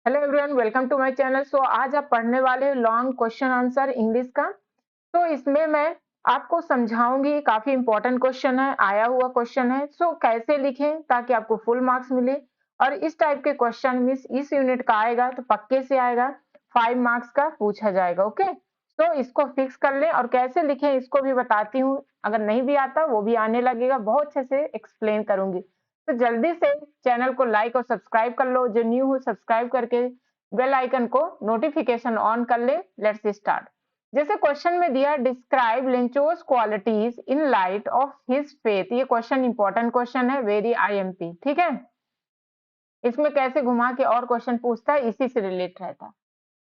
Hello everyone, welcome to my channel. आज आप पढ़ने वाले हैं लॉन्ग क्वेश्चन आंसर इंग्लिश का। तो इसमें मैं आपको समझाऊंगी, काफी इंपॉर्टेंट क्वेश्चन है, आया हुआ क्वेश्चन है। कैसे लिखें ताकि आपको फुल मार्क्स मिले। और इस टाइप के क्वेश्चन मिस इस यूनिट का आएगा तो पक्के से आएगा, 5 मार्क्स का पूछा जाएगा। ओके, तो इसको फिक्स कर लें और कैसे लिखें इसको भी बताती हूँ। अगर नहीं भी आता वो भी आने लगेगा, बहुत अच्छे से एक्सप्लेन करूंगी। तो जल्दी से चैनल को लाइक और सब्सक्राइब कर लो, जो न्यू हो सब्सक्राइब करके बेल आइकन को नोटिफिकेशन ऑन कर ले। Let's start. जैसे क्वेश्चन में दिया, describe Lencho's qualities in light of his faith. ये क्वेश्चन इंपॉर्टेंट क्वेश्चन है, वेरी आईएमपी। ठीक है, इसमें कैसे घुमा के और क्वेश्चन पूछता है, इसी से रिलेट रहता है।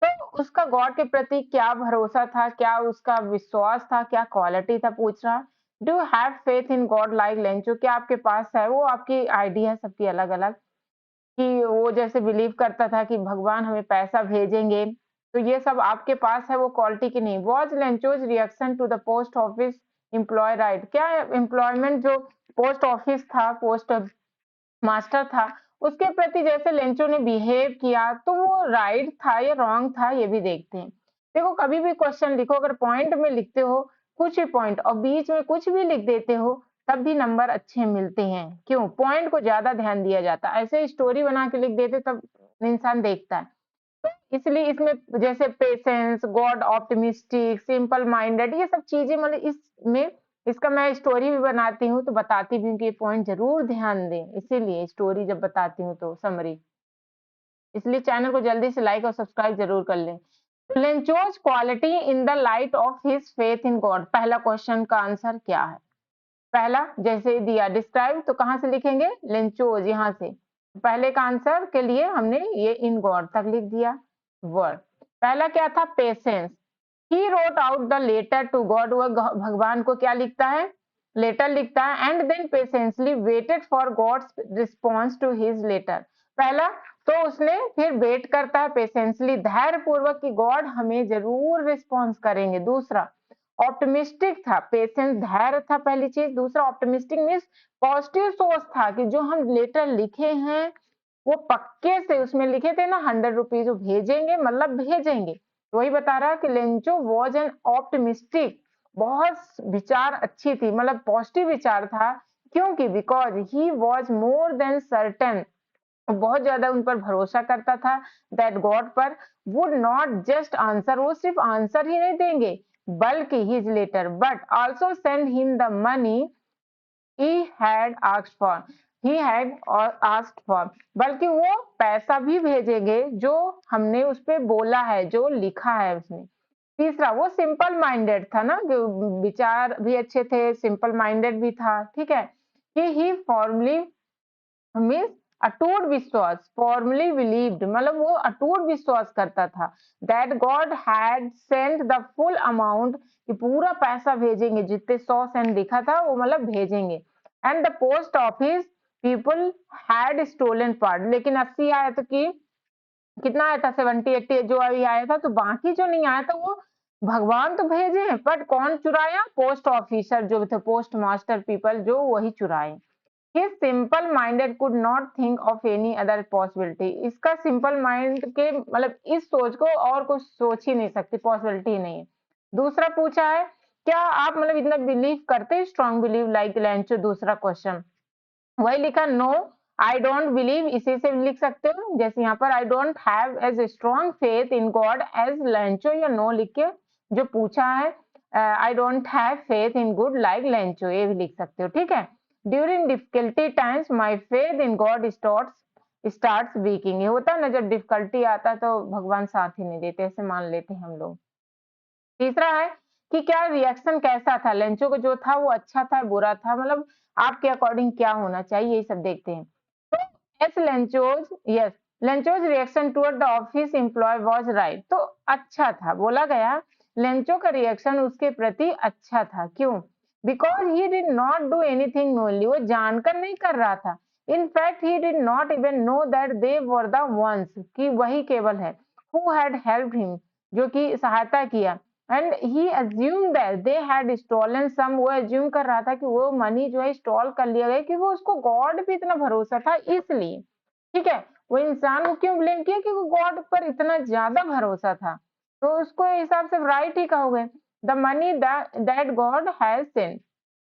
तो उसका गॉड के प्रति क्या भरोसा था, क्या उसका विश्वास था, क्या क्वालिटी था, पूछ रहा। Do have faith in God like Lencho, क्या आपके पास है? वो आपकी आइडिया है, सबकी अलग अलग। कि वो जैसे बिलीव करता था कि भगवान हमें पैसा भेजेंगे, तो ये सब आपके पास है वो क्वालिटी की नहीं। Was Lencho's reaction to the post office employ right, क्या एम्प्लॉयमेंट जो पोस्ट ऑफिस था, पोस्ट मास्टर था, उसके प्रति जैसे लेंचो ने बिहेव किया, तो वो राइट था या रॉन्ग था, ये भी देखते हैं। देखो, कभी भी क्वेश्चन लिखो, अगर पॉइंट में लिखते हो कुछ ही पॉइंट और बीच में कुछ भी लिख देते हो, तब भी नंबर अच्छे मिलते हैं। क्यों? पॉइंट को ज्यादा ध्यान दिया जाता है। ऐसे स्टोरी बना के लिख देते तब इंसान देखता है। तो इसलिए इसमें जैसे patience, God, optimistic, simple minded, ये सब चीजें मतलब इसमें इसका मैं स्टोरी भी बनाती हूँ तो बताती भी हूँ कि ये पॉइंट जरूर ध्यान दें। इसीलिए स्टोरी जब बताती हूँ तो समरी, इसलिए चैनल को जल्दी से लाइक और सब्सक्राइब जरूर कर लें। Lencho's quality in the light of his faith in God, पहला क्वेश्चन का आंसर क्या है? पहला जैसे दिया डिस्क्राइब, तो कहाँ से लिखेंगे? लेंचोज, यहाँ से। पहले का आंसर के लिए हमने ये इन गॉड तक लिख दिया वर्ड। पहला क्या था? Patience. He wrote out the letter to God, वह भगवान को क्या लिखता है? लेटर लिखता है। And then patiently waited for God's response to his letter. पहला तो उसने फिर वेट करता है पेशेंसली, धैर्य पूर्वक, कि गॉड हमें जरूर रिस्पॉन्स करेंगे। दूसरा ऑप्टिमिस्टिक था, पेशेंस धैर्य था पहली चीज। दूसरा ऑप्टिमिस्टिक मीन्स पॉजिटिव सोच था कि जो हम लेटर लिखे हैं वो पक्के से उसमें लिखे थे ना 100 रुपीज, वो भेजेंगे, मतलब भेजेंगे। तो वही बता रहा कि लेंचो वॉज एन ऑप्टिमिस्टिक, बहुत विचार अच्छी थी, मतलब पॉजिटिव विचार था। क्योंकि because he was more than certain, बहुत ज्यादा उन पर भरोसा करता था, दैट गॉड पर वुड नॉट जस्ट आंसर, वो सिर्फ आंसर ही नहीं देंगे बल्कि his letter but also send him the money he had asked for, he had asked for, बल्कि वो पैसा भी भेजेंगे जो हमने उस पे बोला है, जो लिखा है उसने। तीसरा वो सिंपल माइंडेड था ना, जो विचार भी अच्छे थे, सिंपल माइंडेड भी था। ठीक है, कि ही फॉर्मली मीन्स अटूट विश्वास, फॉर्मली बिलीव्ड, मतलब वो अटूट विश्वास करता था, that God had sent the full amount, कि पूरा पैसा भेजेंगे, जितने 100 सेंट लिखा था वो मतलब भेजेंगे। And the post office people had stolen part, लेकिन 80 आया था कि कितना आया था? 70-80 जो अभी आया था, तो बाकी जो नहीं आया था वो भगवान तो भेजे, बट कौन चुराया? पोस्ट ऑफिसर जो थे, पोस्ट मास्टर पीपल, जो वही चुराए। His simple minded could not think of any other possibility, इसका सिंपल माइंड के मतलब इस सोच को और कुछ सोच ही नहीं सकती, पॉसिबिलिटी नहीं है। दूसरा पूछा है, क्या आप मतलब इतना बिलीव करते हैं, स्ट्रॉन्ग बिलीव लाइक लेंचो? दूसरा क्वेश्चन वही लिखा, नो आई डोंट बिलीव, इसी से भी लिख सकते हो। जैसे यहाँ पर I don't have as strong faith in God as Lencho, या नो लिख के जो पूछा है, I don't have faith in good like Lencho, ये भी लिख सकते हो। ठीक है, during difficulty times my faith in God starts weaking, ये होता है ना, जब डिफिकल्टी आता है तो भगवान साथ ही नहीं देते, ऐसे मान लेते हैं हम लोग। तीसरा है कि क्या रिएक्शन कैसा था लेंचो को, जो था वो अच्छा था बुरा था, मतलब आपके अकॉर्डिंग क्या होना चाहिए, यही सब देखते हैं। तो as Lencho's, yes, Lencho's reaction toward the office employ was right, तो अच्छा था, बोला गया लेंचो का रिएक्शन उसके प्रति अच्छा था। क्यों? Because he did not do anything knowingly, वो जानकर नहीं कर रहा था। In fact he did not even know that they were the ones, कि वही केवल है, हु हैड हेल्प्ड हिम, जो कि सहायता किया। And he assumed that they had stolen some, वो assume कर रहा था कि वो मनी जो है स्टॉल कर लिया गया, कि वो उसको गॉड पे इतना भरोसा था इसलिए। ठीक है, वो इंसान को क्यों ब्लेम किया? क्योंकि गॉड पर इतना ज्यादा भरोसा था, तो उसको हिसाब से राइट ही कहोगे। The money that God has sent,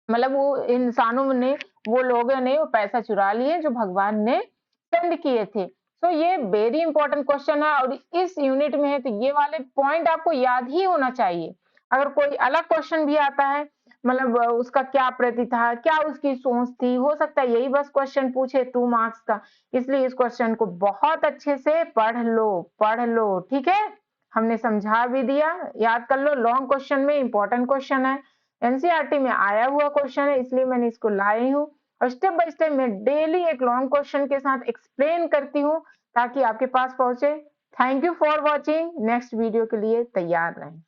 मतलब वो इंसानों ने, वो लोगों ने वो पैसा चुरा लिए जो भगवान ने सेंड किए थे। तो ये वेरी इंपॉर्टेंट क्वेश्चन है और इस यूनिट में है, तो ये वाले पॉइंट आपको याद ही होना चाहिए। अगर कोई अलग क्वेश्चन भी आता है, मतलब उसका क्या प्रति था, क्या उसकी सोच थी, हो सकता है यही बस क्वेश्चन पूछे 2 मार्क्स का, इसलिए इस क्वेश्चन को बहुत अच्छे से पढ़ लो, ठीक है? हमने समझा भी दिया, याद कर लो, लॉन्ग क्वेश्चन में इंपॉर्टेंट क्वेश्चन है, एनसीईआरटी में आया हुआ क्वेश्चन है, इसलिए मैंने इसको लाई हूँ और स्टेप बाय स्टेप मैं डेली एक लॉन्ग क्वेश्चन के साथ एक्सप्लेन करती हूँ ताकि आपके पास पहुंचे। Thank you for watching. Next video के लिए तैयार रहें।